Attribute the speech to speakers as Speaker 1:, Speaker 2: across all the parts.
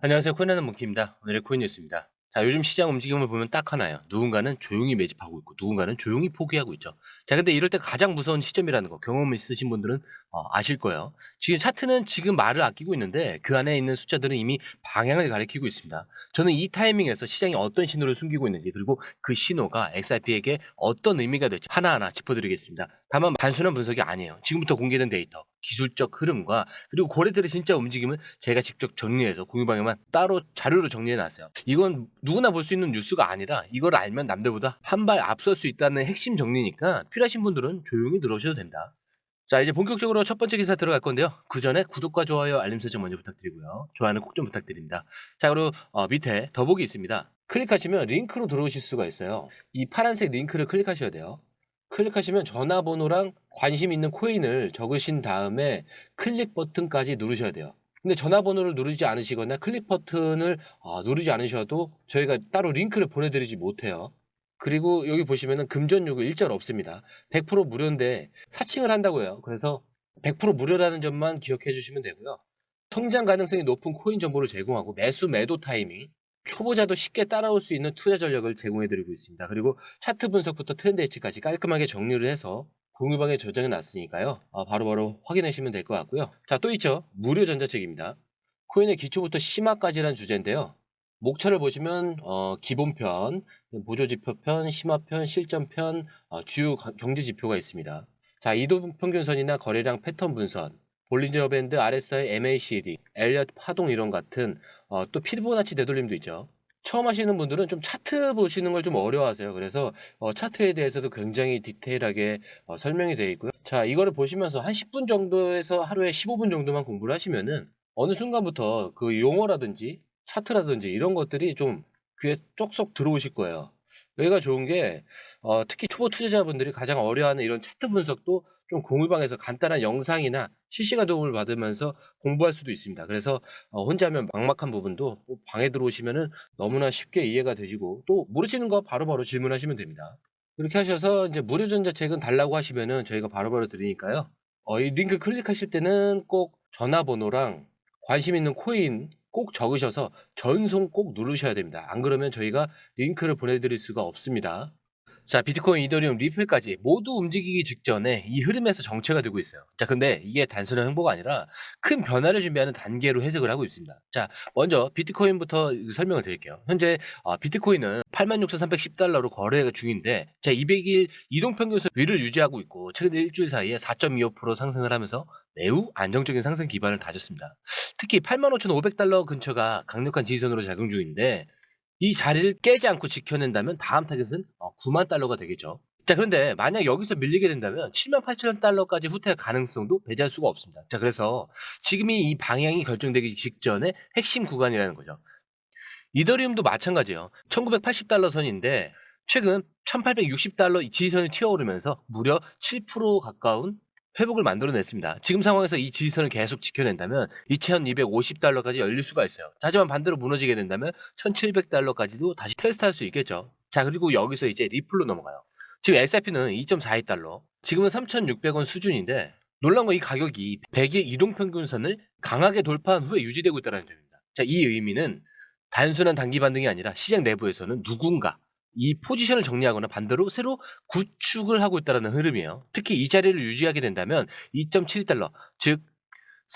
Speaker 1: 안녕하세요. 코인하는 몽키입니다. 오늘의 코인 뉴스입니다. 자, 요즘 시장 움직임을 보면 딱 하나예요. 누군가는 조용히 매집하고 있고 누군가는 조용히 포기하고 있죠. 자, 근데 이럴 때 가장 무서운 시점이라는 거 경험 있으신 분들은 아실 거예요. 지금 차트는 지금 말을 아끼고 있는데 그 안에 있는 숫자들은 이미 방향을 가리키고 있습니다. 저는 이 타이밍에서 시장이 어떤 신호를 숨기고 있는지 그리고 그 신호가 XRP에게 어떤 의미가 될지 하나하나 짚어드리겠습니다. 다만 단순한 분석이 아니에요. 지금부터 공개된 데이터, 기술적 흐름과 그리고 고래들의 진짜 움직임은 제가 직접 정리해서 공유방에만 따로 자료로 정리해 놨어요. 이건 누구나 볼 수 있는 뉴스가 아니라 이걸 알면 남들보다 한 발 앞설 수 있다는 핵심 정리니까 필요하신 분들은 조용히 들어오셔도 됩니다. 자, 이제 본격적으로 첫 번째 기사 들어갈 건데요. 그 전에 구독과 좋아요, 알림 설정 먼저 부탁드리고요. 좋아요는 꼭 좀 부탁드립니다. 자, 그리고 밑에 더보기 있습니다. 클릭하시면 링크로 들어오실 수가 있어요. 이 파란색 링크를 클릭하셔야 돼요. 클릭하시면 전화번호랑 관심 있는 코인을 적으신 다음에 클릭 버튼까지 누르셔야 돼요. 근데 전화번호를 누르지 않으시거나 클릭 버튼을 누르지 않으셔도 저희가 따로 링크를 보내드리지 못해요. 그리고 여기 보시면은 금전 요구 일절 없습니다. 100% 무료인데 사칭을 한다고 해요. 그래서 100% 무료라는 점만 기억해 주시면 되고요. 성장 가능성이 높은 코인 정보를 제공하고 매수 매도 타이밍, 초보자도 쉽게 따라올 수 있는 투자 전략을 제공해 드리고 있습니다. 그리고 차트 분석부터 트렌드 예측까지 깔끔하게 정리를 해서 공유방에 저장해 놨으니까요. 바로바로 확인하시면 될 것 같고요. 자, 또 있죠. 무료 전자책입니다. 코인의 기초부터 심화까지라는 주제인데요. 목차를 보시면 기본편, 보조지표편, 심화편, 실전편, 주요 경제 지표가 있습니다. 자, 이동평균선이나 거래량 패턴 분선, 볼린저 밴드, RSI, MACD, 엘리엇 파동 이론 같은 또 피보나치 되돌림도 있죠. 처음 하시는 분들은 좀 차트 보시는 걸 좀 어려워하세요. 그래서 차트에 대해서도 굉장히 디테일하게 설명이 되어 있고요. 자, 이거를 보시면서 한 10분 정도에서 하루에 15분 정도만 공부를 하시면은 어느 순간부터 그 용어라든지 차트라든지 이런 것들이 좀 귀에 쏙쏙 들어오실 거예요. 여기가 좋은 게 특히 초보 투자자분들이 가장 어려워하는 이런 차트 분석도 좀 공유방에서 간단한 영상이나 실시간 도움을 받으면서 공부할 수도 있습니다. 그래서 혼자 하면 막막한 부분도 방에 들어오시면은 너무나 쉽게 이해가 되시고 또 모르시는 거 바로바로 질문하시면 됩니다. 이렇게 하셔서 이제 무료 전자책은 달라고 하시면은 저희가 바로바로 드리니까요. 이 링크 클릭하실 때는 꼭 전화번호랑 관심 있는 코인 꼭 적으셔서 전송 꼭 누르셔야 됩니다. 안 그러면 저희가 링크를 보내드릴 수가 없습니다. 자, 비트코인, 이더리움, 리플까지 모두 움직이기 직전에 이 흐름에서 정체가 되고 있어요. 자, 근데 이게 단순한 행보가 아니라 큰 변화를 준비하는 단계로 해석을 하고 있습니다. 자, 먼저 비트코인부터 설명을 드릴게요. 현재 비트코인은 86,310달러로 거래가 중인데, 자, 200일 이동평균선 위를 유지하고 있고, 최근 일주일 사이에 4.25% 상승을 하면서 매우 안정적인 상승 기반을 다졌습니다. 특히 85,500달러 근처가 강력한 지지선으로 작용 중인데, 이 자리를 깨지 않고 지켜낸다면 다음 타겟은 9만 달러가 되겠죠. 자, 그런데 만약 여기서 밀리게 된다면 7만 8천 달러까지 후퇴할 가능성도 배제할 수가 없습니다. 자, 그래서 지금이 이 방향이 결정되기 직전에 핵심 구간이라는 거죠. 이더리움도 마찬가지예요. 1980달러 선인데 최근 1860달러 지지선을 튀어오르면서 무려 7% 가까운 회복을 만들어냈습니다. 지금 상황에서 이 지지선을 계속 지켜낸다면 2250달러까지 열릴 수가 있어요. 하지만 반대로 무너지게 된다면 1700달러까지도 다시 테스트할 수 있겠죠. 자, 그리고 여기서 이제 리플로 넘어가요. 지금 XRP는 2.42달러, 지금은 3600원 수준인데 놀라운 건 이 가격이 100일 이동평균선을 강하게 돌파한 후에 유지되고 있다는 점입니다. 자, 이 의미는 단순한 단기 반등이 아니라 시장 내부에서는 누군가 이 포지션을 정리하거나 반대로 새로 구축을 하고 있다는 흐름이에요. 특히 이 자리를 유지하게 된다면 2.72달러, 즉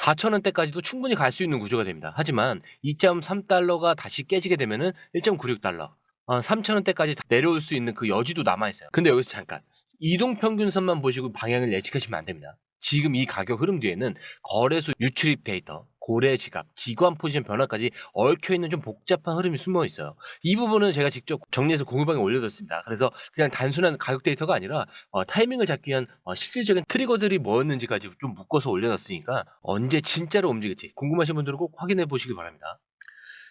Speaker 1: 4,000원대까지도 충분히 갈 수 있는 구조가 됩니다. 하지만 2.3달러가 다시 깨지게 되면은 1.96달러, 3,000원대까지 내려올 수 있는 그 여지도 남아있어요. 근데 여기서 잠깐 이동평균선만 보시고 방향을 예측하시면 안 됩니다. 지금 이 가격 흐름 뒤에는 거래소 유출입 데이터, 고래 지갑, 기관 포지션 변화까지 얽혀있는 좀 복잡한 흐름이 숨어 있어요. 이 부분은 제가 직접 정리해서 공유방에 올려뒀습니다. 그래서 그냥 단순한 가격 데이터가 아니라 타이밍을 잡기 위한 실질적인 트리거들이 뭐였는지까지 좀 묶어서 올려놨으니까 언제 진짜로 움직일지 궁금하신 분들은 꼭 확인해 보시기 바랍니다.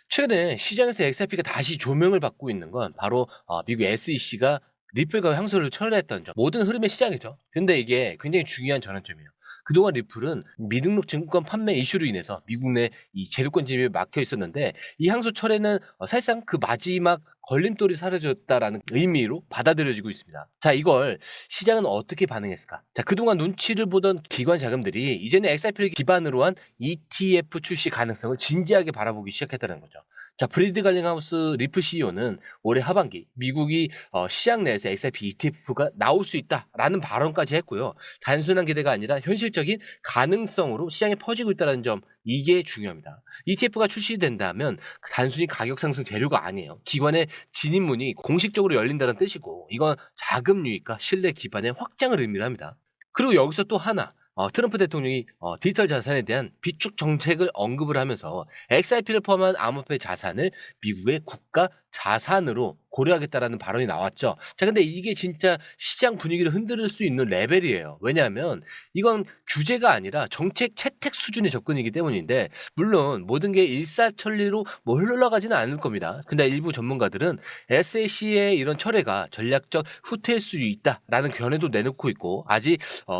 Speaker 1: 최근에 시장에서 XRP가 다시 조명을 받고 있는 건 바로 미국 SEC가 리플과 향수를 철회했던 점. 모든 흐름의 시작이죠. 근데 이게 굉장히 중요한 전환점이에요. 그동안 리플은 미등록 증권 판매 이슈로 인해서 미국 내 이 제도권 진입에 막혀 있었는데 이 항소 철회는 사실상 그 마지막 걸림돌이 사라졌다라는 의미로 받아들여지고 있습니다. 자, 이걸 시장은 어떻게 반응했을까? 자, 그동안 눈치를 보던 기관 자금들이 이제는 XRP를 기반으로 한 ETF 출시 가능성을 진지하게 바라보기 시작했다는 거죠. 자, 브리드 갈링하우스 리플 CEO는 올해 하반기 미국이 시장 내에서 XRP ETF가 나올 수 있다라는 발언까지 했고요. 단순한 기대가 아니라 현실적인 가능성으로 시장에 퍼지고 있다는 점, 이게 중요합니다. ETF가 출시된다면 단순히 가격 상승 재료가 아니에요. 기관의 진입문이 공식적으로 열린다는 뜻이고, 이건 자금 유입과 신뢰 기반의 확장을 의미합니다. 그리고 여기서 또 하나, 트럼프 대통령이 디지털 자산에 대한 비축 정책을 언급을 하면서 XRP를 포함한 암호화폐 자산을 미국의 국가 자산으로 고려하겠다라는 발언이 나왔죠. 자, 근데 이게 진짜 시장 분위기를 흔들 수 있는 레벨이에요. 왜냐하면 이건 규제가 아니라 정책 채택 수준의 접근이기 때문인데, 물론 모든 게 일사천리로 뭐 흘러가지는 않을 겁니다. 근데 일부 전문가들은 SEC의 이런 철회가 전략적 후퇴일 수 있다라는 견해도 내놓고 있고, 아직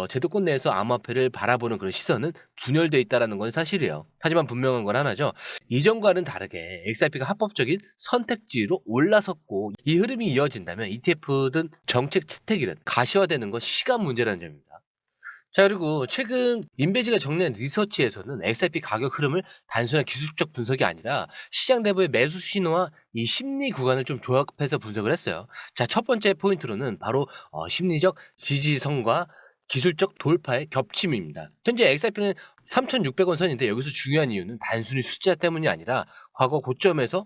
Speaker 1: 제도권 내에서 암호화폐를 바라보는 그런 시선은 분열돼 있다라는 건 사실이에요. 하지만 분명한 건 하나죠. 이전과는 다르게 XRP가 합법적인 선택지로 올라섰고, 이 흐름이 이어진다면 ETF든 정책 채택이든 가시화되는 건 시간 문제라는 점입니다. 자, 그리고 최근 인베지가 정리한 리서치에서는 XRP 가격 흐름을 단순한 기술적 분석이 아니라 시장 내부의 매수 신호와 이 심리 구간을 좀 조합해서 분석을 했어요. 자, 첫 번째 포인트로는 바로 심리적 지지선과 기술적 돌파의 겹침입니다. 현재 XRP는 3,600원 선인데, 여기서 중요한 이유는 단순히 숫자 때문이 아니라 과거 고점에서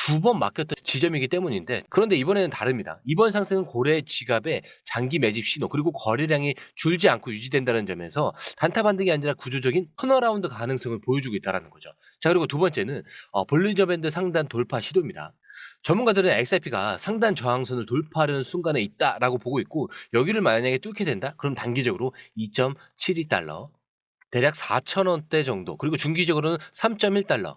Speaker 1: 2번 막혔던 지점이기 때문인데, 그런데 이번에는 다릅니다. 이번 상승은 고래 지갑의 장기 매집 신호, 그리고 거래량이 줄지 않고 유지된다는 점에서 단타 반등이 아니라 구조적인 턴어라운드 가능성을 보여주고 있다는 거죠. 자, 그리고 두 번째는 볼리저 밴드 상단 돌파 시도입니다. 전문가들은 XRP가 상단 저항선을 돌파하려는 순간에 있다라고 보고 있고, 여기를 만약에 뚫게 된다? 그럼 단기적으로 2.72달러, 대략 4,000원대 정도, 그리고 중기적으로는 3.1달러,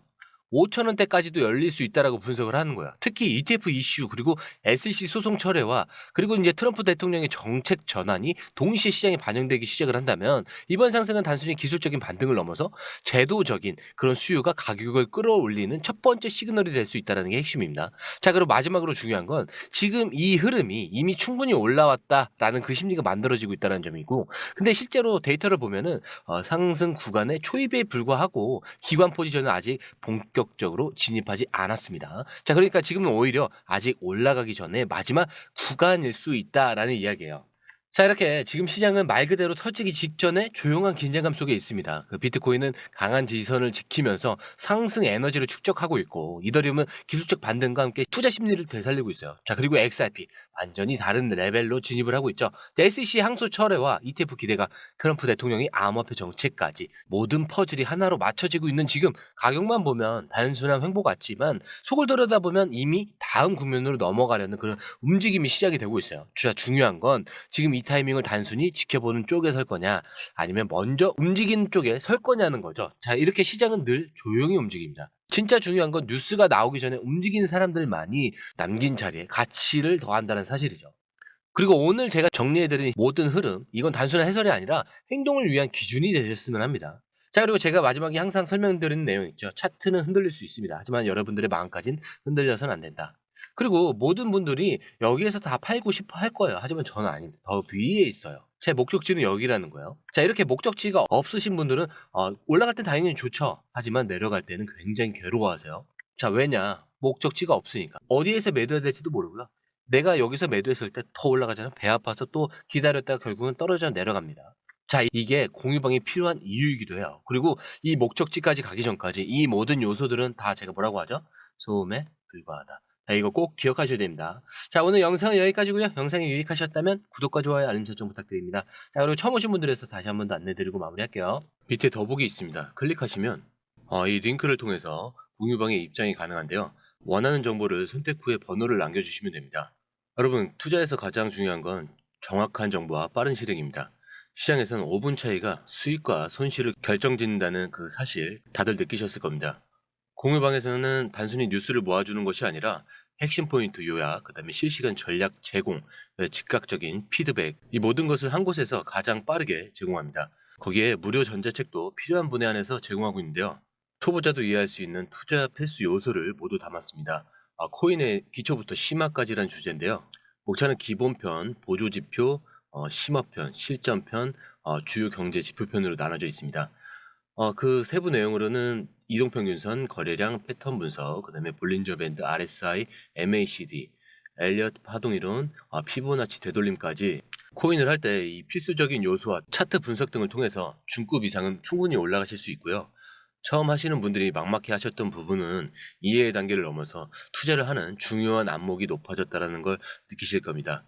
Speaker 1: 5,000원대까지도 열릴 수 있다라고 분석을 하는 거야. 특히 ETF 이슈, 그리고 SEC 소송 철회와, 그리고 이제 트럼프 대통령의 정책 전환이 동시에 시장에 반영되기 시작을 한다면 이번 상승은 단순히 기술적인 반등을 넘어서 제도적인 그런 수요가 가격을 끌어올리는 첫 번째 시그널이 될 수 있다는 게 핵심입니다. 자, 그리고 마지막으로 중요한 건 지금 이 흐름이 이미 충분히 올라왔다라는 그 심리가 만들어지고 있다는 점이고, 근데 실제로 데이터를 보면은 상승 구간의 초입에 불과하고 기관 포지션은 아직 본격적으로 진입하지 않았습니다. 자, 그러니까 지금은 오히려 아직 올라가기 전에 마지막 구간일 수 있다라는 이야기예요. 자, 이렇게 지금 시장은 말 그대로 터지기 직전에 조용한 긴장감 속에 있습니다. 그 비트코인은 강한 지지선을 지키면서 상승 에너지를 축적하고 있고, 이더리움은 기술적 반등과 함께 투자 심리를 되살리고 있어요. 자, 그리고 XRP 완전히 다른 레벨로 진입을 하고 있죠. SEC 항소 철회와 ETF 기대가, 트럼프 대통령이 암호화폐 정책까지 모든 퍼즐이 하나로 맞춰지고 있는 지금, 가격만 보면 단순한 횡보 같지만 속을 들여다보면 이미 다음 국면으로 넘어가려는 그런 움직임이 시작이 되고 있어요. 진짜 중요한 건 지금 이 타이밍을 단순히 지켜보는 쪽에 설 거냐, 아니면 먼저 움직이는 쪽에 설 거냐는 거죠. 자, 이렇게 시장은 늘 조용히 움직입니다. 진짜 중요한 건 뉴스가 나오기 전에 움직이는 사람들만이 남긴 자리에 가치를 더한다는 사실이죠. 그리고 오늘 제가 정리해드린 모든 흐름, 이건 단순한 해설이 아니라 행동을 위한 기준이 되셨으면 합니다. 자, 그리고 제가 마지막에 항상 설명드리는 내용 있죠. 차트는 흔들릴 수 있습니다. 하지만 여러분들의 마음까지는 흔들려서는 안 된다. 그리고 모든 분들이 여기에서 다 팔고 싶어 할 거예요. 하지만 저는 아닙니다. 더 위에 있어요. 제 목적지는 여기라는 거예요. 자, 이렇게 목적지가 없으신 분들은 올라갈 땐 당연히 좋죠. 하지만 내려갈 때는 굉장히 괴로워하세요. 자, 왜냐? 목적지가 없으니까. 어디에서 매도해야 될지도 모르고요. 내가 여기서 매도했을 때 더 올라가잖아요. 배 아파서 또 기다렸다가 결국은 떨어져 내려갑니다. 자, 이게 공유방이 필요한 이유이기도 해요. 그리고 이 목적지까지 가기 전까지 이 모든 요소들은 다 제가 뭐라고 하죠? 소음에 불과하다. 자, 이거 꼭 기억하셔야 됩니다. 자, 오늘 영상은 여기까지고요. 영상이 유익하셨다면 구독과 좋아요, 알림 설정 부탁드립니다. 자, 그리고 처음 오신 분들에서 다시 한 번 더 안내드리고 마무리할게요. 밑에 더보기 있습니다. 클릭하시면 이 링크를 통해서 공유방에 입장이 가능한데요. 원하는 정보를 선택 후에 번호를 남겨주시면 됩니다. 여러분, 투자에서 가장 중요한 건 정확한 정보와 빠른 실행입니다. 시장에서는 5분 차이가 수익과 손실을 결정짓는다는 그 사실 다들 느끼셨을 겁니다. 공유방에서는 단순히 뉴스를 모아주는 것이 아니라 핵심 포인트 요약, 그다음에 실시간 전략 제공, 즉각적인 피드백, 이 모든 것을 한 곳에서 가장 빠르게 제공합니다. 거기에 무료 전자책도 필요한 분야 안에서 제공하고 있는데요. 초보자도 이해할 수 있는 투자 필수 요소를 모두 담았습니다. 코인의 기초부터 심화까지란 주제인데요. 목차는 기본편, 보조지표, 심화편, 실전편, 주요 경제 지표편으로 나눠져 있습니다. 그 세부 내용으로는 이동평균선, 거래량, 패턴 분석, 그다음에 볼린저 밴드, RSI, MACD, 엘리엇 파동이론, 피보나치 되돌림까지 코인을 할 때 이 필수적인 요소와 차트 분석 등을 통해서 중급 이상은 충분히 올라가실 수 있고요. 처음 하시는 분들이 막막해 하셨던 부분은 이해의 단계를 넘어서 투자를 하는 중요한 안목이 높아졌다는 걸 느끼실 겁니다.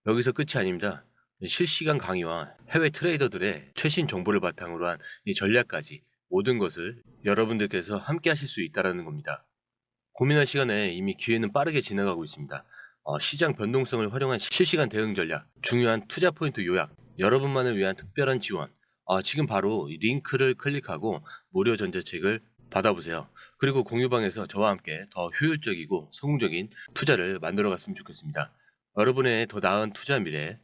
Speaker 1: 여기서 끝이 아닙니다. 실시간 강의와 해외 트레이더들의 최신 정보를 바탕으로 한 이 전략까지 모든 것을 여러분들께서 함께 하실 수 있다는 겁니다. 고민할 시간에 이미 기회는 빠르게 지나가고 있습니다. 시장 변동성을 활용한 실시간 대응 전략, 중요한 투자 포인트 요약, 여러분만을 위한 특별한 지원. 지금 바로 이 링크를 클릭하고 무료 전자책을 받아보세요. 그리고 공유방에서 저와 함께 더 효율적이고 성공적인 투자를 만들어 갔으면 좋겠습니다. 여러분의 더 나은 투자 미래,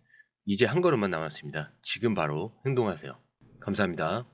Speaker 1: 이제 한 걸음만 남았습니다. 지금 바로 행동하세요. 감사합니다.